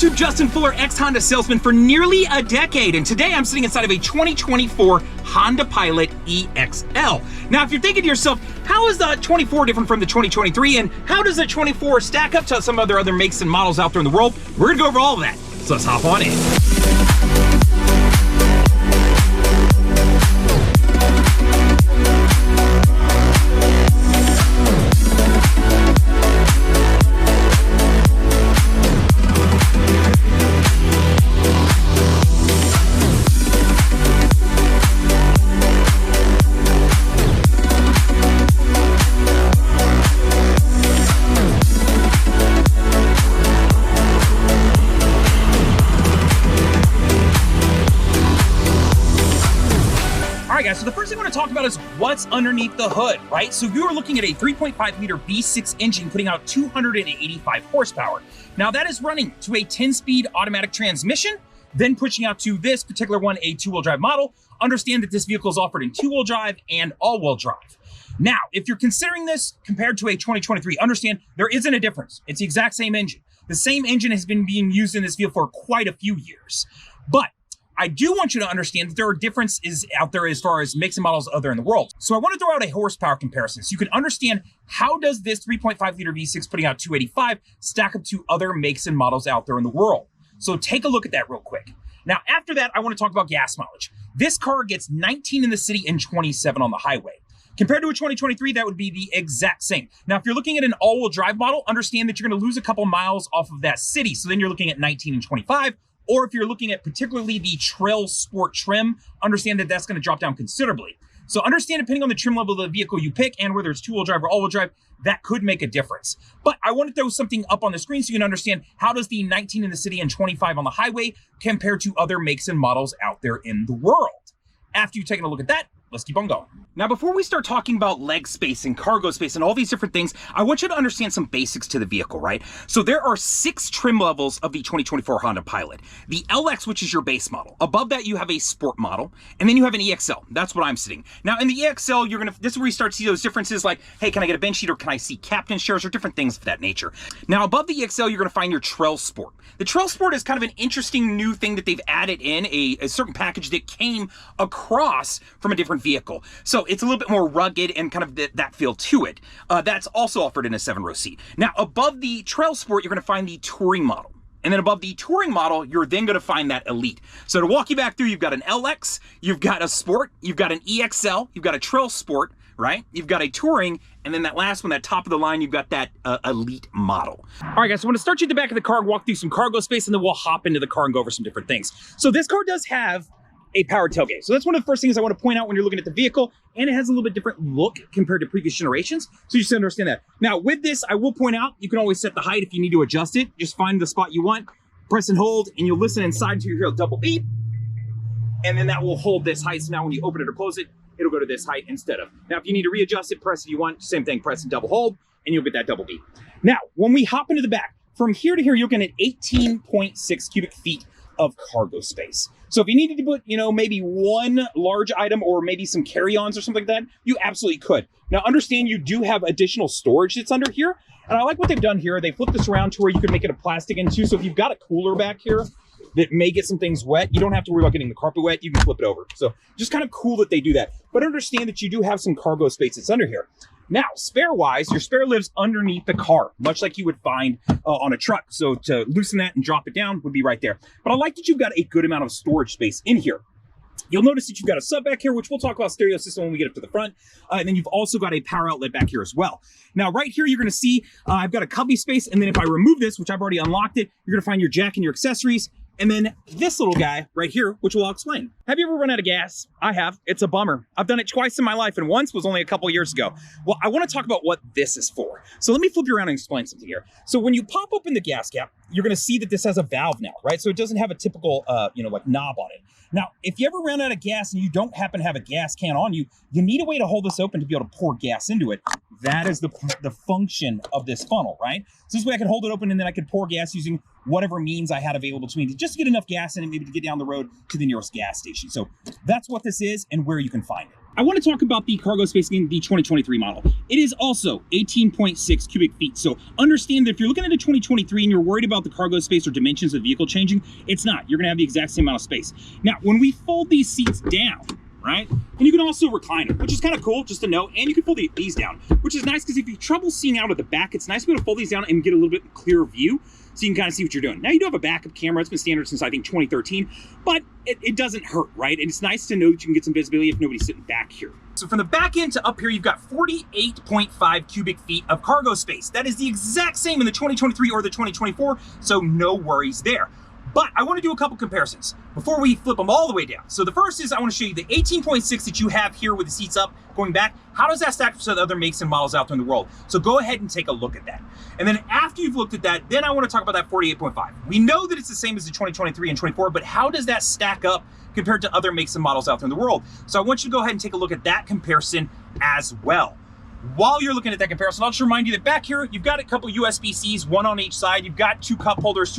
YouTube, Justin Fuller, ex-Honda salesman for nearly a decade, and today I'm sitting inside of a 2024 Honda Pilot EXL. Now, if you're thinking to yourself, how is the 24 different from the 2023, and how does the 24 stack up to some other makes and models out there in the world? We're gonna go over all of that, so let's hop on in. So the first thing I want to talk about is what's underneath the hood, right? So you are looking at a 3.5 liter V6 engine putting out 285 horsepower. Now that is running to a 10-speed automatic transmission, then pushing out to this particular one, a two-wheel drive model. Understand that this vehicle is offered in two-wheel drive and all-wheel drive. Now, if you're considering this compared to a 2023, understand there isn't a difference. It's the exact same engine. The same engine has been being used in this vehicle for quite a few years. But I do want you to understand that there are differences out there as far as makes and models out there in the world. So I want to throw out a horsepower comparison so you can understand how does this 3.5 liter V6 putting out 285 stack up to other makes and models out there in the world. So take a look at that real quick. Now, after that, I want to talk about gas mileage. This car gets 19 in the city and 27 on the highway. Compared to a 2023, that would be the exact same. Now, if you're looking at an all-wheel drive model, understand that you're going to lose a couple miles off of that city. So then you're looking at 19 and 25. Or if you're looking at particularly the Trail Sport trim, understand that that's going to drop down considerably. So understand, depending on the trim level of the vehicle you pick and whether it's two-wheel drive or all-wheel drive, that could make a difference. But I want to throw something up on the screen so you can understand how does the 19 in the city and 25 on the highway compare to other makes and models out there in the world. After you've taken a look at that, let's keep on going. Now, before we start talking about leg space and cargo space and all these different things, I want you to understand some basics to the vehicle, right? So there are 6 trim levels of the 2024 Honda Pilot. The LX, which is your base model. Above that, you have a Sport model, and then you have an EXL. That's what I'm sitting. Now, in the EXL, this is where you start to see those differences like, hey, can I get a bench seat or can I see captain chairs or different things of that nature. Now, above the EXL, you're gonna find your Trail Sport. The Trail Sport is kind of an interesting new thing that they've added in, a certain package that came across from a different vehicle. So it's a little bit more rugged and kind of that feel to it. That's also offered in a 7-row seat. Now, above the Trail Sport, you're going to find the Touring model. And then above the Touring model, you're then going to find that Elite. So to walk you back through, you've got an LX, you've got a Sport, you've got an EXL, you've got a Trail Sport, right? You've got a Touring, and then that last one, that top of the line, you've got that Elite model. All right, guys, so I'm going to start you at the back of the car and walk through some cargo space, and then we'll hop into the car and go over some different things. So this car does have a powered tailgate. So that's one of the first things I want to point out when you're looking at the vehicle, and it has a little bit different look compared to previous generations. So you just understand that. Now with this, I will point out, you can always set the height if you need to adjust it. Just find the spot you want, press and hold, and you'll listen inside until you hear a double beep. And then that will hold this height. So now when you open it or close it, it'll go to this height instead of. Now, if you need to readjust it, press if you want, same thing, press and double hold, and you'll get that double beep. Now, when we hop into the back, from here to here, you're looking at 18.6 cubic feet of cargo space. So if you needed to put, maybe one large item or maybe some carry-ons or something like that, you absolutely could. Now understand you do have additional storage that's under here. And I like what they've done here. They flipped this around to where you could make it a plastic end too. So if you've got a cooler back here that may get some things wet, you don't have to worry about getting the carpet wet. You can flip it over. So just kind of cool that they do that. But understand that you do have some cargo space that's under here. Now, spare-wise, your spare lives underneath the car, much like you would find on a truck. So to loosen that and drop it down would be right there. But I like that you've got a good amount of storage space in here. You'll notice that you've got a sub back here, which we'll talk about stereo system when we get up to the front. And then you've also got a power outlet back here as well. Now, right here, you're going to see I've got a cubby space. And then if I remove this, which I've already unlocked it, you're going to find your jack and your accessories. And then this little guy right here, which I'll explain. Have you ever run out of gas? I have. It's a bummer. I've done it twice in my life, and once was only a couple years ago. Well, I want to talk about what this is for. So let me flip you around and explain something here. So when you pop open the gas cap, you're going to see that this has a valve now, right? So it doesn't have a typical, like knob on it. Now, if you ever run out of gas and you don't happen to have a gas can on you, you need a way to hold this open to be able to pour gas into it. That is the function of this funnel, right? So this way I can hold it open and then I can pour gas using whatever means I had available to me to just get enough gas in it, maybe to get down the road to the nearest gas station. So that's what this is and where you can find it. I want to talk about the cargo space in the 2023 model. It is also 18.6 cubic feet. So understand that if you're looking at a 2023 and you're worried about the cargo space or dimensions of the vehicle changing, it's not. You're going to have the exact same amount of space. Now, when we fold these seats down, right? And you can also recline them, which is kind of cool, just to note. And you can fold these down, which is nice because if you have trouble seeing out of the back, it's nice to be able to fold these down and get a little bit clearer view so you can kind of see what you're doing. Now, you do have a backup camera. It's been standard since, I think, 2013, but it doesn't hurt, right? And it's nice to know that you can get some visibility if nobody's sitting back here. So from the back end to up here, you've got 48.5 cubic feet of cargo space. That is the exact same in the 2023 or the 2024, so no worries there. But I want to do a couple comparisons before we flip them all the way down. So the first is I want to show you the 18.6 that you have here with the seats up going back. How does that stack up to the other makes and models out there in the world? So go ahead and take a look at that. And then after you've looked at that, then I want to talk about that 48.5. We know that it's the same as the 2023 and 24, but how does that stack up compared to other makes and models out there in the world? So I want you to go ahead and take a look at that comparison as well. While you're looking at that comparison, I'll just remind you that back here, you've got a couple USB-Cs, one on each side. You've got two cup holders,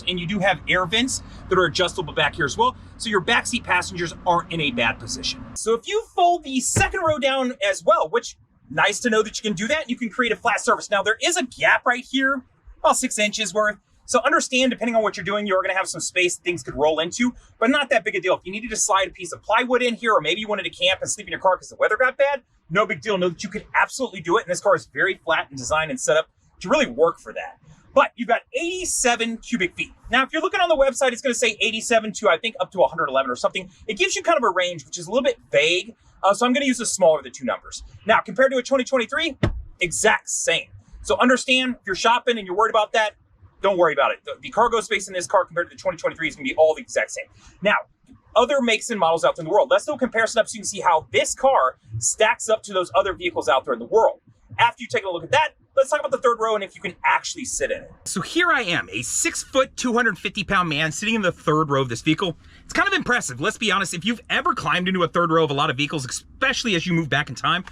and you do have air vents that are adjustable back here as well. So your backseat passengers aren't in a bad position. So if you fold the second row down as well, which nice to know that you can do that, you can create a flat surface. Now there is a gap right here, about 6 inches worth. So understand, depending on what you're doing, you're gonna have some space things could roll into, but not that big a deal. If you needed to slide a piece of plywood in here, or maybe you wanted to camp and sleep in your car because the weather got bad, no big deal. Know that you could absolutely do it. And this car is very flat and designed and set up to really work for that. But you've got 87 cubic feet. Now, if you're looking on the website, it's gonna say 87 to, I think, up to 111 or something. It gives you kind of a range, which is a little bit vague. So I'm gonna use the smaller of the two numbers. Now, compared to a 2023, exact same. So understand, if you're shopping and you're worried about that, don't worry about it. The cargo space in this car compared to the 2023 is gonna be all the exact same. Now, other makes and models out there in the world. Let's do a comparison up so you can see how this car stacks up to those other vehicles out there in the world. After you take a look at that, let's talk about the third row and if you can actually sit in it. So here I am, a 6 foot, 250 pound man sitting in the third row of this vehicle. It's kind of impressive. Let's be honest, if you've ever climbed into a third row of a lot of vehicles, especially as you move back in time,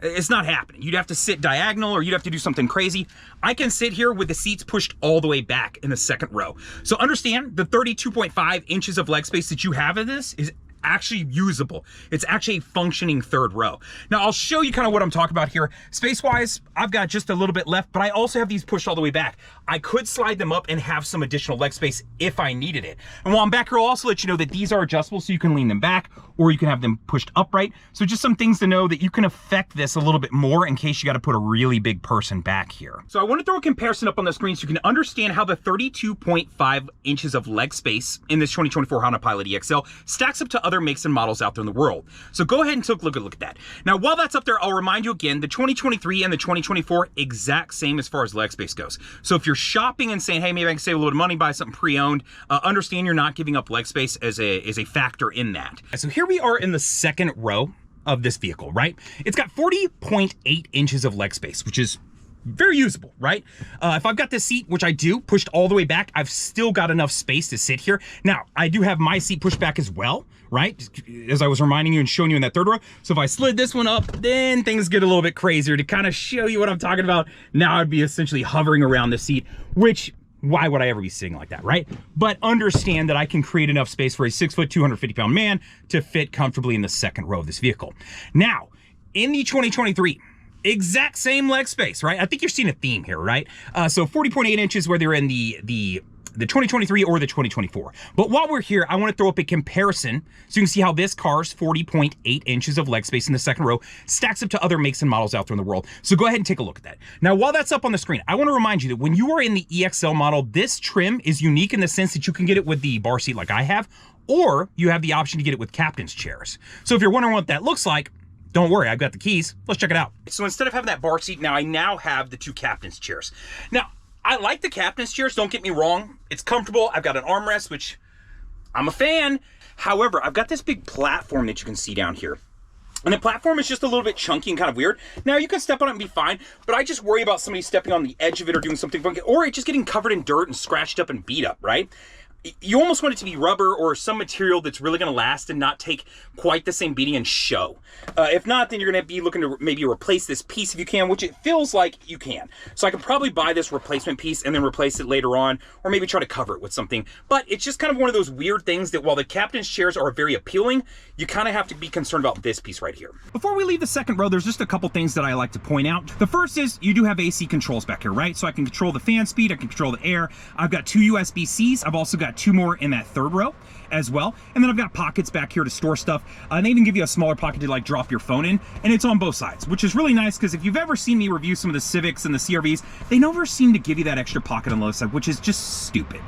it's not happening. You'd have to sit diagonal or you'd have to do something crazy. I can sit here with the seats pushed all the way back in the second row. So understand the 32.5 inches of leg space that you have in this is actually usable. It's actually a functioning third row. Now I'll show you kind of what I'm talking about here. Space-wise, I've got just a little bit left, but I also have these pushed all the way back. I could slide them up and have some additional leg space if I needed it. And while I'm back here, I'll also let you know that these are adjustable so you can lean them back or you can have them pushed upright. So just some things to know that you can affect this a little bit more in case you got to put a really big person back here. So I want to throw a comparison up on the screen so you can understand how the 32.5 inches of leg space in this 2024 Honda Pilot EXL stacks up to other makes and models out there in the world. So go ahead and take a look at that. Now, while that's up there, I'll remind you again, the 2023 and the 2024, exact same as far as leg space goes. So if you're shopping and saying, hey, maybe I can save a little money, buy something pre-owned, understand you're not giving up leg space as a factor in that. So here we are in the second row of this vehicle, right? It's got 40.8 inches of leg space, which is very usable, right? If I've got this seat, which I do, pushed all the way back, I've still got enough space to sit here. Now, I do have my seat pushed back as well, right? As I was reminding you and showing you in that third row. So if I slid this one up, then things get a little bit crazier. To kind of show you what I'm talking about, now I'd be essentially hovering around the seat, which, why would I ever be sitting like that, right? But understand that I can create enough space for a 6 foot, 250 pound man to fit comfortably in the second row of this vehicle. Now, in the 2023, exact same leg space, right? I think you're seeing a theme here, right? So 40.8 inches whether in the 2023 or the 2024. But while we're here, I want to throw up a comparison so you can see how this car's 40.8 inches of leg space in the second row stacks up to other makes and models out there in the world. So go ahead and take a look at that. Now, while that's up on the screen, I want to remind you that when you are in the EXL model, this trim is unique in the sense that you can get it with the bar seat like I have, or you have the option to get it with captain's chairs. So if you're wondering what that looks like, don't worry, I've got the keys. Let's check it out. So instead of having that bar seat, I now have the two captain's chairs. Now, I like the captain's chairs, don't get me wrong. It's comfortable. I've got an armrest, which I'm a fan. However, I've got this big platform that you can see down here. And the platform is just a little bit chunky and kind of weird. Now, you can step on it and be fine, but I just worry about somebody stepping on the edge of it or doing something funky, or it just getting covered in dirt and scratched up and beat up, right? you almost want it to be rubber or some material that's really going to last and not take quite the same beating and show. If not, then you're going to be looking to maybe replace this piece if you can, which it feels like you can. So I can probably buy this replacement piece and then replace it later on, or maybe try to cover it with something. But it's just kind of one of those weird things that while the captain's chairs are very appealing, you kind of have to be concerned about this piece right here. Before we leave the second row, there's just a couple things that I like to point out. The first is you do have AC controls back here, right? So I can control the fan speed, I can control the air. I've got 2 USB-Cs. I've also got 2 more in that third row as well. And then I've got pockets back here to store stuff. And they even give you a smaller pocket to like drop your phone in, and it's on both sides, which is really nice because if you've ever seen me review some of the Civics and the CR-Vs, they never seem to give you that extra pocket on the left side, which is just stupid.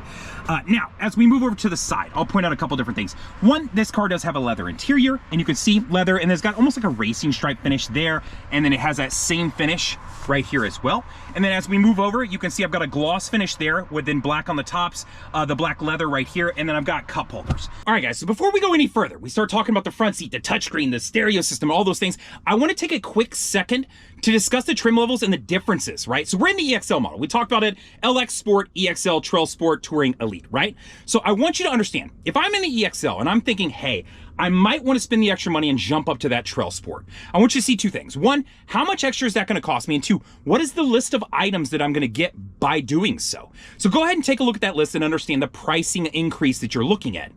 Now, as we move over to the side, I'll point out a couple different things. One, this car does have a leather interior, and you can see leather, and it's got almost like a racing stripe finish there, and then it has that same finish right here as well. And then as we move over, you can see I've got a gloss finish there with then black on the tops, the black leather right here, and then I've got cup holders. All right, guys, so before we go any further, we start talking about the front seat, the touchscreen, the stereo system, all those things. I want to take a quick second to discuss the trim levels and the differences, right? So we're in the EXL model. We talked about it, LX Sport, EXL, Trail Sport, Touring, Elite, right? So I want you to understand, if I'm in the EXL and I'm thinking, hey, I might want to spend the extra money and jump up to that Trail Sport, I want you to see 2 things. 1, how much extra is that going to cost me? And 2, what is the list of items that I'm going to get by doing so? So go ahead and take a look at that list and understand the pricing increase that you're looking at.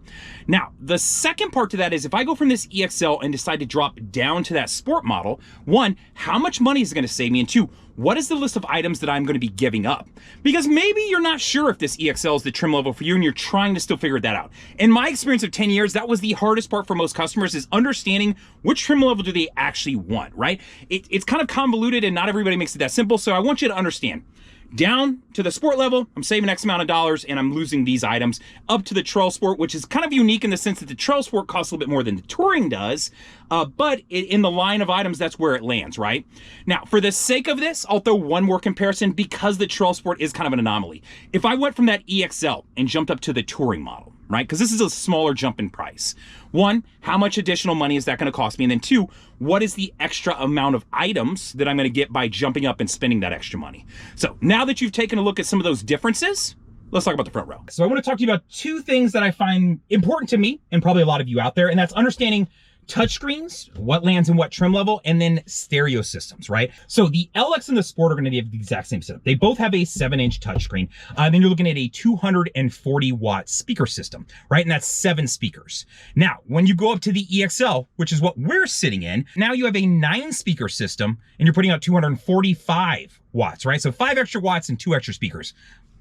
Now, the second part to that is if I go from this EXL and decide to drop down to that Sport model, 1, how much money is it going to save me? And 2, what is the list of items that I'm going to be giving up? Because maybe you're not sure if this EXL is the trim level for you and you're trying to still figure that out. In my experience of 10 years, that was the hardest part for most customers, is understanding which trim level do they actually want, right? It's kind of convoluted and not everybody makes it that simple. So I want you to understand, down to the Sport level, I'm saving X amount of dollars and I'm losing these items. Up to the Trail Sport, which is kind of unique in the sense that the Trail Sport costs a little bit more than the Touring does, but in the line of items, that's where it lands, right? Now, for the sake of this, I'll throw one more comparison because the Trail Sport is kind of an anomaly. If I went from that EXL and jumped up to the Touring model, right? Because this is a smaller jump in price. 1, how much additional money is that going to cost me? And then 2, what is the extra amount of items that I'm going to get by jumping up and spending that extra money? So now that you've taken a look at some of those differences, let's talk about the front row. So I want to talk to you about 2 things that I find important to me and probably a lot of you out there, and that's understanding touchscreens, what lands in what trim level, and then stereo systems, right? So the LX and the Sport are going to have the exact same setup. They both have a 7-inch touchscreen. Then you're looking at a 240-watt speaker system, right? And that's 7 speakers. Now, when you go up to the EXL, which is what we're sitting in, now you have a 9-speaker system, and you're putting out 245 watts, right? So 5 extra watts and 2 extra speakers.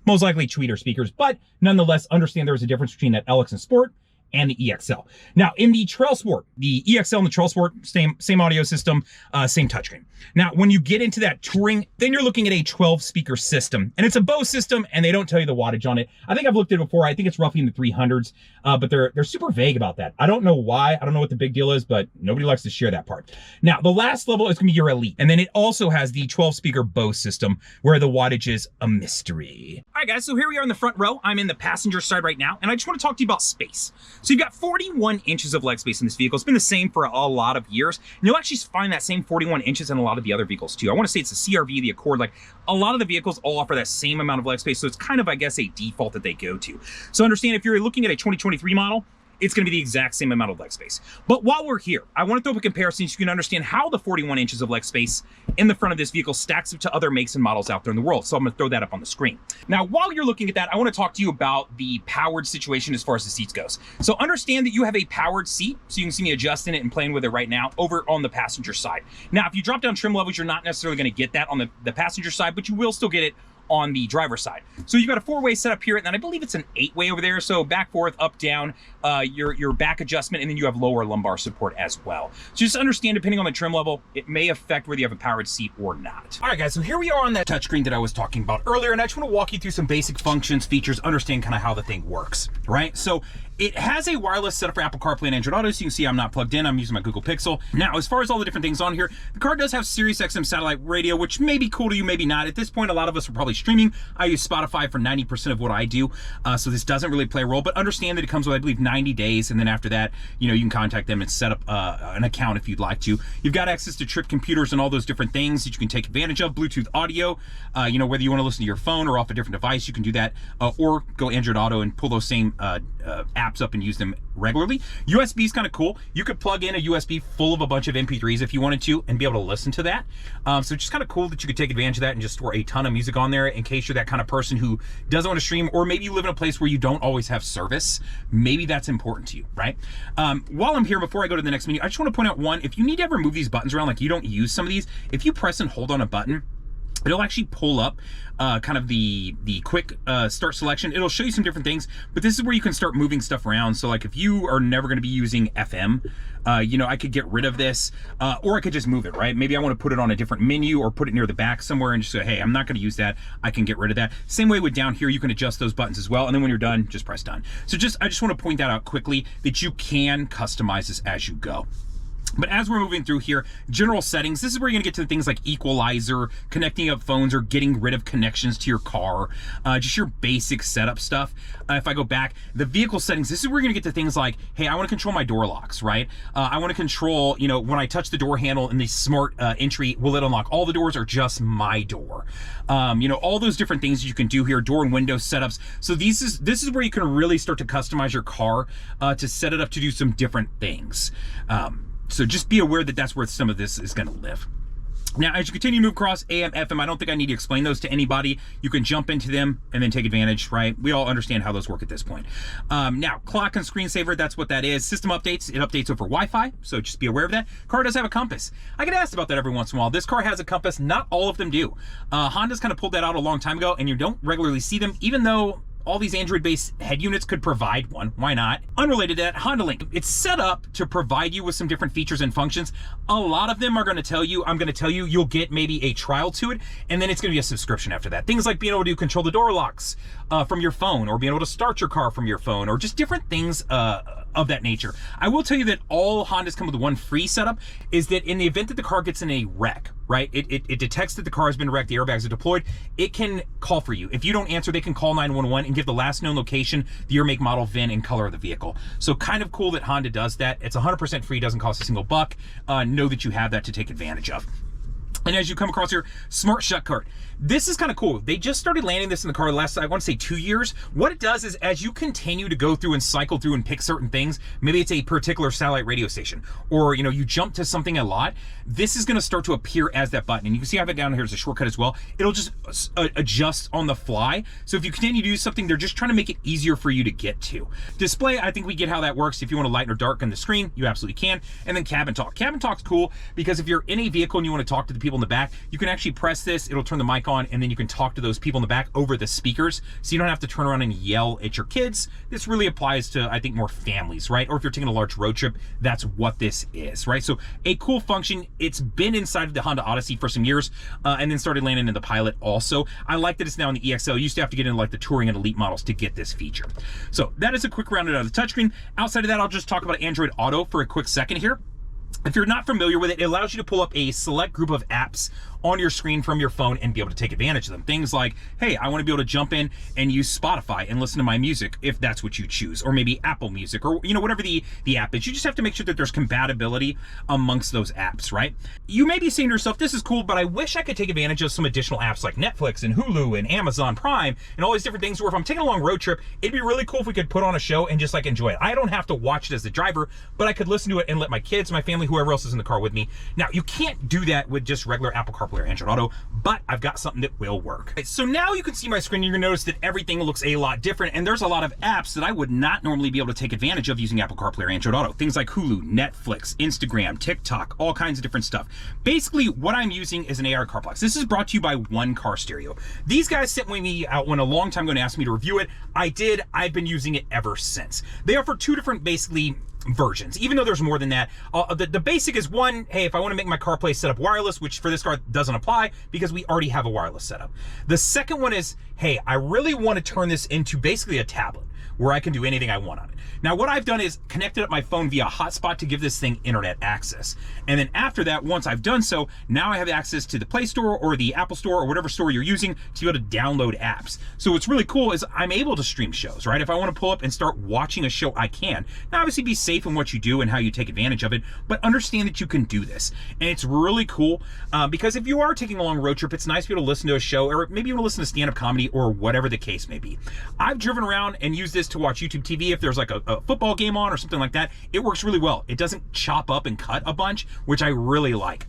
Most likely tweeter speakers, but nonetheless, understand there's a difference between that LX and Sport and the EXL. Now, in the Trail Sport, the EXL and the Trail Sport, same audio system, same touchscreen. Now, when you get into that Touring, then you're looking at a 12-speaker system, and it's a Bose system, and they don't tell you the wattage on it. I think I've looked at it before. I think it's roughly in the 300s, but they're super vague about that. I don't know why. I don't know what the big deal is, but nobody likes to share that part. Now, the last level is going to be your Elite, and then it also has the 12-speaker Bose system, where the wattage is a mystery. All right, guys, so here we are in the front row. I'm in the passenger side right now, and I just want to talk to you about space. So you've got 41 inches of leg space in this vehicle. It's been the same for a lot of years. And you'll actually find that same 41 inches in a lot of the other vehicles too. I want to say it's the CR-V, the Accord, like a lot of the vehicles all offer that same amount of leg space. So it's kind of, I guess, a default that they go to. So understand if you're looking at a 2023 model, it's going to be the exact same amount of leg space. But while we're here, I want to throw up a comparison so you can understand how the 41 inches of leg space in the front of this vehicle stacks up to other makes and models out there in the world. So I'm going to throw that up on the screen. Now, while you're looking at that, I want to talk to you about the powered situation as far as the seats goes. So understand that you have a powered seat, so you can see me adjusting it and playing with it right now over on the passenger side. Now, if you drop down trim levels, you're not necessarily going to get that on the passenger side, but you will still get it on the driver's side. So you've got a 4-way setup here, and then I believe it's an 8-way over there. So back, forth, up, down, your back adjustment, and then you have lower lumbar support as well. So just understand, depending on the trim level, it may affect whether you have a powered seat or not. All right, guys, so here we are on that touchscreen that I was talking about earlier, and I just want to walk you through some basic functions, features, understand kind of how the thing works, right? So It has a wireless setup for Apple CarPlay and Android Auto, so you can see I'm not plugged in. I'm using my Google Pixel. Now, as far as all the different things on here, the car does have Sirius XM satellite radio, which may be cool to you, maybe not. At this point, a lot of us are probably streaming. I use Spotify for 90% of what I do, so this doesn't really play a role, but understand that it comes with, I believe, 90 days, and then after that, you know, you can contact them and set up an account if you'd like to. You've got access to trip computers and all those different things that you can take advantage of. Bluetooth audio, you know, whether you want to listen to your phone or off a different device, you can do that, or go Android Auto and pull those same apps up and use them regularly. USB is kind of cool. You could plug in a USB full of a bunch of MP3s if you wanted to and be able to listen to that. So just kind of cool that you could take advantage of that and just store a ton of music on there in case you're that kind of person who doesn't want to stream, or maybe you live in a place where you don't always have service. Maybe that's important to you, right? While I'm here, before I go to the next menu, I just want to point out one, if you need to ever move these buttons around, like you don't use some of these, if you press and hold on a button, it'll actually pull up kind of the quick start selection. It'll show you some different things, but this is where you can start moving stuff around. So like if you are never going to be using FM, you know, I could get rid of this, or I could just move it, right? Maybe I want to put it on a different menu or put it near the back somewhere and just say, hey, I'm not going to use that. I can get rid of that. Same way with down here, you can adjust those buttons as well. And then when you're done, just press done. So I just want to point that out quickly, that you can customize this as you go. But as we're moving through here, general settings, this is where you're gonna get to the things like equalizer, connecting up phones or getting rid of connections to your car, just your basic setup stuff. If I go back, the vehicle settings, this is where you're gonna get to things like, hey, I wanna control my door locks, right? I wanna control, you know, when I touch the door handle in the smart entry, will it unlock all the doors or just my door? You know, all those different things you can do here, door and window setups. So this is where you can really start to customize your car to set it up to do some different things. So just be aware that that's where some of this is going to live. Now, as you continue to move across AM, FM, I don't think I need to explain those to anybody. You can jump into them and then take advantage, right? We all understand how those work at this point. Now, clock and screensaver, that's what that is. System updates, it updates over Wi-Fi, so just be aware of that. Car does have a compass. I get asked about that every once in a while. This car has a compass, not all of them do. Honda's kind of pulled that out a long time ago, and you don't regularly see them, even though all these Android-based head units could provide one. Why not? Unrelated to that, Honda Link. It's set up to provide you with some different features and functions. A lot of them are going to tell you, I'm going to tell you, you'll get maybe a trial to it, and then it's going to be a subscription after that. Things like being able to control the door locks from your phone, or being able to start your car from your phone, or just different things of that nature. I will tell you that all Hondas come with one free setup, is that in the event that the car gets in a wreck, right? It detects that the car has been wrecked, the airbags are deployed, it can call for you. If you don't answer, they can call 911 and give the last known location, the year, make, model, VIN, and color of the vehicle. So kind of cool that Honda does that. It's 100% free, doesn't cost a single buck. Know that you have that to take advantage of. And as you come across here, smart shut cart. This is kind of cool. They just started landing this in the car the last, I want to say 2 years. What it does is as you continue to go through and cycle through and pick certain things, maybe it's a particular satellite radio station, or you know, you jump to something a lot, this is going to start to appear as that button. And you can see I have it down here as a shortcut as well. It'll just adjust on the fly. So if you continue to do something, they're just trying to make it easier for you to get to. Display, I think we get how that works. If you want to lighten or darken the screen, you absolutely can. And then cabin talk. Cabin talk's cool because if you're in a vehicle and you want to talk to the people in the back, you can actually press this, it'll turn the mic on, and then you can talk to those people in the back over the speakers, so you don't have to turn around and yell at your kids. This really applies to, I think, more families, right? Or if you're taking a large road trip, that's what this is, right? So a cool function. It's been inside of the Honda Odyssey for some years, and then started landing in the Pilot also. I like that it's now in the EXL. You used to have to get into like the Touring and Elite models to get this feature. So that is a quick round of the touchscreen. Outside of that, I'll just talk about Android Auto for a quick second here. If you're not familiar with it, it allows you to pull up a select group of apps on your screen from your phone and be able to take advantage of them. Things like, hey, I want to be able to jump in and use Spotify and listen to my music if that's what you choose, or maybe Apple Music, or you know, whatever the app is. You just have to make sure that there's compatibility amongst those apps, right? You may be saying to yourself, this is cool, but I wish I could take advantage of some additional apps like Netflix and Hulu and Amazon Prime and all these different things, where if I'm taking a long road trip, it'd be really cool if we could put on a show and just like enjoy it. I don't have to watch it as the driver, but I could listen to it and let my kids, my family, whoever else is in the car with me. Now, you can't do that with just regular Apple CarPlay or Android Auto, but I've got something that will work. Okay, so now you can see my screen. You're gonna notice that everything looks a lot different, and there's a lot of apps that I would not normally be able to take advantage of using Apple CarPlay or Android Auto. Things like Hulu, Netflix, Instagram, TikTok, all kinds of different stuff. Basically, what I'm using is an AR CarPlex. This is brought to you by One Car Stereo. These guys sent me out one a long time ago and asked me to review it. I did. I've been using it ever since. They offer two different, basically, versions, even though there's more than that. The basic is one, hey, if I want to make my CarPlay setup wireless, which for this car doesn't apply because we already have a wireless setup. The second one is, hey, I really want to turn this into basically a tablet where I can do anything I want on it. Now, what I've done is connected up my phone via hotspot to give this thing internet access. And then after that, once I've done so, now I have access to the Play Store or the Apple Store or whatever store you're using to be able to download apps. So what's really cool is I'm able to stream shows, right? If I want to pull up and start watching a show, I can. Now, obviously be safe in what you do and how you take advantage of it, but understand that you can do this. And it's really cool because if you are taking a long road trip, it's nice to be able to listen to a show, or maybe you want to listen to stand-up comedy or whatever the case may be. I've driven around and used this to watch YouTube TV if there's like a football game on or something like that. It works really well. It doesn't chop up and cut a bunch, which I really like.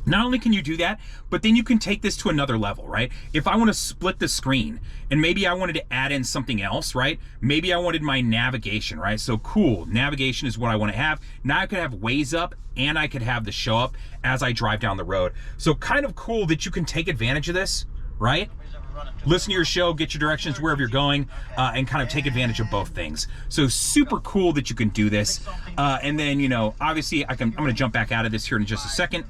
Not only can you do that, but then you can take this to another level, right? If I want to split the screen and maybe I wanted to add in something else, right? Maybe I wanted my navigation, right? So cool, navigation is what I want to have. Now I could have Waze up and I could have the show up as I drive down the road. So kind of cool that you can take advantage of this, right? Listen to your show, get your directions wherever you're going, and kind of take advantage of both things. So super cool that you can do this. And then, you know, obviously I'm gonna jump back out of this here in just a second.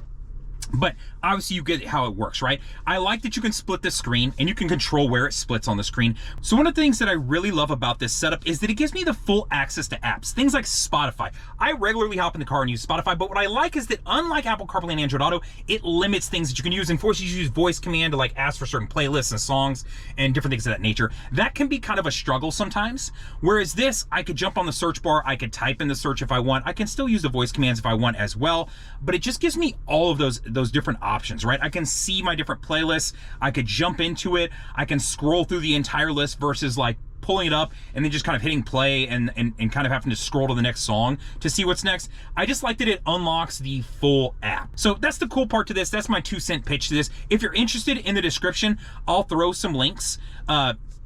But obviously you get how it works, right? I like that you can split the screen and you can control where it splits on the screen. So one of the things that I really love about this setup is that it gives me the full access to apps, things like Spotify. I regularly hop in the car and use Spotify, but what I like is that unlike Apple CarPlay and Android Auto, it limits things that you can use and forces you to use voice command to like ask for certain playlists and songs and different things of that nature. That can be kind of a struggle sometimes. Whereas this, I could jump on the search bar, I could type in the search if I want. I can still use the voice commands if I want as well, but it just gives me all of those different options, right? I can see my different playlists. I could jump into it. I can scroll through the entire list versus like pulling it up and then just kind of hitting play and kind of having to scroll to the next song to see what's next. I just like that it unlocks the full app. So that's the cool part to this. That's my 2-cent pitch to this. If you're interested, in the description, I'll throw some links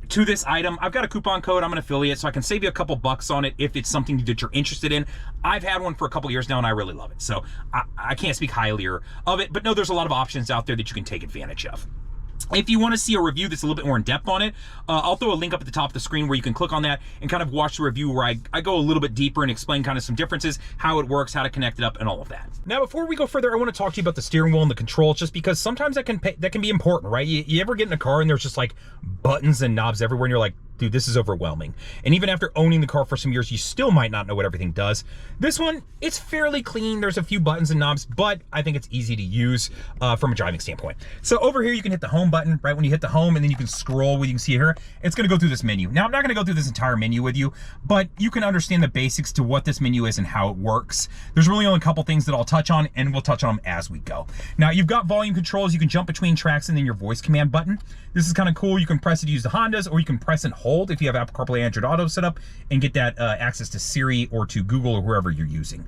to this item. I've got a coupon code. I'm an affiliate, so I can save you a couple bucks on it if it's something that you're interested in. I've had one for a couple years now and I really love it. So I can't speak highly of it, but no, there's a lot of options out there that you can take advantage of. If you want to see a review that's a little bit more in depth on it, I'll throw a link up at the top of the screen where you can click on that and kind of watch the review where I go a little bit deeper and explain kind of some differences, how it works, how to connect it up, and all of that. Now, before we go further, I want to talk to you about the steering wheel and the controls, just because sometimes that can be important, right? You ever get in a car and there's just like buttons and knobs everywhere and you're like, dude, this is overwhelming. And even after owning the car for some years, you still might not know what everything does. This one, it's fairly clean. There's a few buttons and knobs, but I think it's easy to use from a driving standpoint. So over here, you can hit the home button, right? When you hit the home and then you can scroll, what you can see here, it's gonna go through this menu. Now, I'm not gonna go through this entire menu with you, but you can understand the basics to what this menu is and how it works. There's really only a couple things that I'll touch on, and we'll touch on them as we go. Now, you've got volume controls. You can jump between tracks and then your voice command button. This is kind of cool. You can press it to use the Hondas, or you can press and hold if you have Apple CarPlay Android Auto set up and get that access to Siri or to Google or whoever you're using.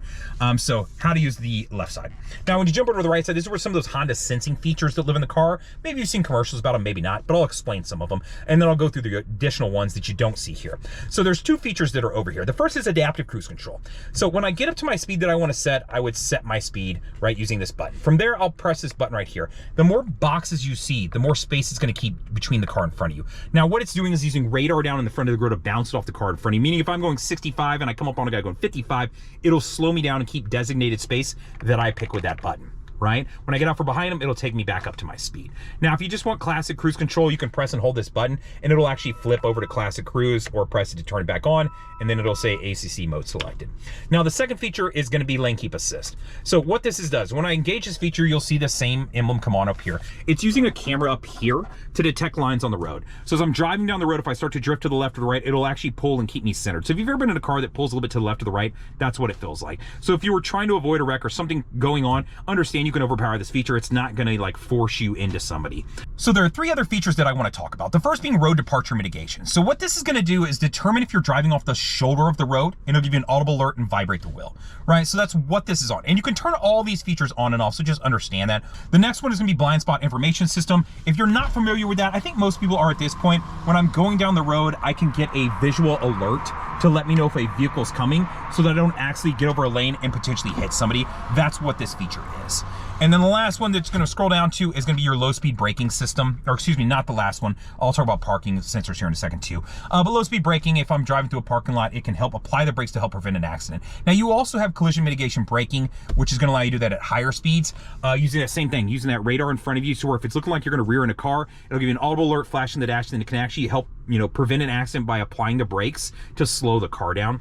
So how to use the left side. Now, when you jump over to the right side, these are some of those Honda sensing features that live in the car. Maybe you've seen commercials about them, maybe not, but I'll explain some of them. And then I'll go through the additional ones that you don't see here. So there's two features that are over here. The first is adaptive cruise control. So when I get up to my speed that I want to set, I would set my speed, right, using this button. From there, I'll press this button right here. The more boxes you see, the more space it's going to keep between the car in front of you. Now, what it's doing is using radar down in the front of the grill to bounce it off the car in front of you, meaning if I'm going 65 and I come up on a guy going 55, it'll slow me down and keep designated space that I pick with that button. Right? When I get out from behind them, it'll take me back up to my speed. Now, if you just want classic cruise control, you can press and hold this button and it'll actually flip over to classic cruise, or press it to turn it back on, and then it'll say ACC mode selected. Now, the second feature is going to be lane keep assist. So what this does, when I engage this feature, you'll see the same emblem come on up here. It's using a camera up here to detect lines on the road. So as I'm driving down the road, if I start to drift to the left or the right, it'll actually pull and keep me centered. So if you've ever been in a car that pulls a little bit to the left or the right, that's what it feels like. So if you were trying to avoid a wreck or something going on, understand you can overpower this feature. It's not going to like force you into somebody. So there are three other features that I want to talk about. The first being road departure mitigation. So what this is going to do is determine if you're driving off the shoulder of the road, and it'll give you an audible alert and vibrate the wheel, right? So that's what this is on. And you can turn all these features on and off, so just understand that. The next one is going to be blind spot information system. If you're not familiar with that, I think most people are at this point. When I'm going down the road, I can get a visual alert to let me know if a vehicle's coming so that I don't actually get over a lane and potentially hit somebody. That's what this feature is. And then the last one that's going to scroll down to is going to be your low-speed braking system, or excuse me, not the last one. I'll talk about parking sensors here in a second too. But low-speed braking, if I'm driving through a parking lot, it can help apply the brakes to help prevent an accident. Now, you also have collision mitigation braking, which is going to allow you to do that at higher speeds, using that same thing, using that radar in front of you, so where if it's looking like you're going to rear in a car, it'll give you an audible alert flash in the dash, and it can actually help, you know, prevent an accident by applying the brakes to slow the car down.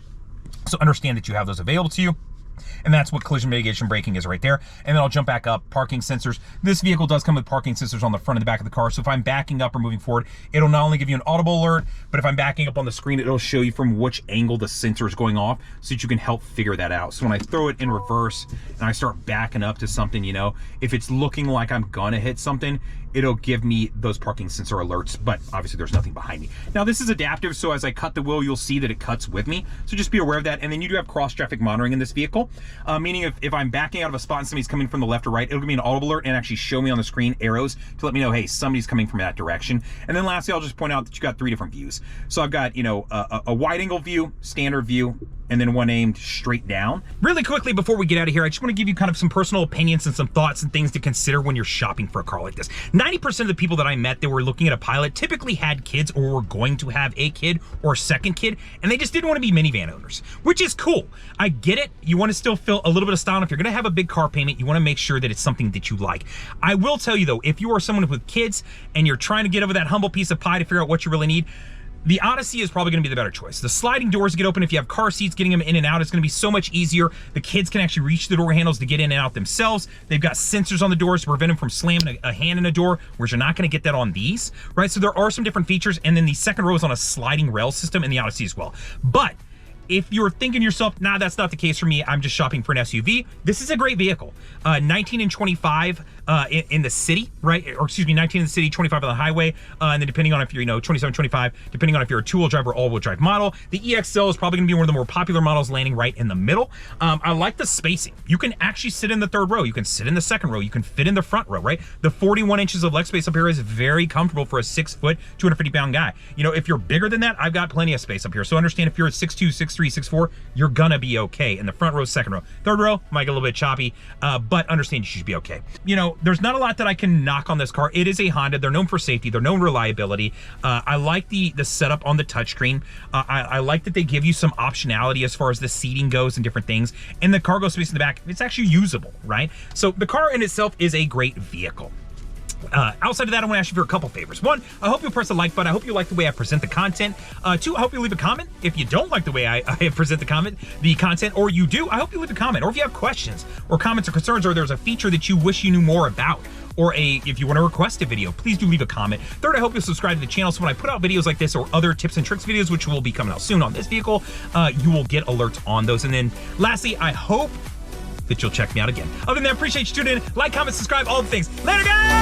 So understand that you have those available to you. And that's what collision mitigation braking is right there. And then I'll jump back up, parking sensors. This vehicle does come with parking sensors on the front and the back of the car. So if I'm backing up or moving forward, it'll not only give you an audible alert, but if I'm backing up on the screen, it'll show you from which angle the sensor is going off so that you can help figure that out. So when I throw it in reverse and I start backing up to something, you know, if it's looking like I'm gonna hit something, it'll give me those parking sensor alerts, but obviously there's nothing behind me. Now this is adaptive, so as I cut the wheel, you'll see that it cuts with me. So just be aware of that. And then you do have cross traffic monitoring in this vehicle, meaning if I'm backing out of a spot and somebody's coming from the left or right, it'll give me an audible alert and actually show me on the screen arrows to let me know, hey, somebody's coming from that direction. And then lastly, I'll just point out that you got 3 different views. So I've got, you know, a wide angle view, standard view, and then one aimed straight down. Really quickly before we get out of here, I just want to give you kind of some personal opinions and some thoughts and things to consider when you're shopping for a car like this. 90% of the people that I met that were looking at a Pilot typically had kids or were going to have a kid or a second kid, and they just didn't want to be minivan owners, which is cool. I get it. You want to still feel a little bit of style. And if you're going to have a big car payment, you want to make sure that it's something that you like. I will tell you though, if you are someone with kids and you're trying to get over that humble piece of pie to figure out what you really need, the Odyssey is probably going to be the better choice. The sliding doors get open. If you have car seats, getting them in and out is going to be so much easier. The kids can actually reach the door handles to get in and out themselves. They've got sensors on the doors to prevent them from slamming a hand in a door, whereas you're not going to get that on these, right? So there are some different features. And then the second row is on a sliding rail system in the Odyssey as well. But if you're thinking to yourself, nah, that's not the case for me, I'm just shopping for an SUV, this is a great vehicle. 19 and 25 in the city, right? Or excuse me, 19 in the city, 25 on the highway. And then depending on if you're, 27, 25, depending on if you're a two-wheel drive or all-wheel drive model. The EXL is probably gonna be one of the more popular models, landing right in the middle. I like the spacing. You can actually sit in the third row. You can sit in the second row. You can fit in the front row, right? The 41 inches of leg space up here is very comfortable for a 6 foot, 250 pound guy. If you're bigger than that, I've got plenty of space up here. So understand if you're at 6'2", 6'3", 6'4", you're gonna be okay. In the front row, second row. Third row might get a little bit choppy, but understand you should be okay. There's not a lot that I can knock on this car. It is a Honda. They're known for safety. They're known for reliability. I like the setup on the touchscreen. I like that they give you some optionality as far as the seating goes and different things. And the cargo space in the back, it's actually usable, right? So the car in itself is a great vehicle. Outside of that, I want to ask you for a couple favors. One, I hope you'll press the like button. I hope you like the way I present the content. Two, I hope you leave a comment. If you don't like the way I present the content, or you do, I hope you leave a comment. Or if you have questions or comments or concerns, or there's a feature that you wish you knew more about, or if you want to request a video, please do leave a comment. Third, I hope you'll subscribe to the channel so when I put out videos like this or other tips and tricks videos, which will be coming out soon on this vehicle, you will get alerts on those. And then lastly, I hope that you'll check me out again. Other than that, I appreciate you tuning in. Like, comment, subscribe, all the things. Later, guys!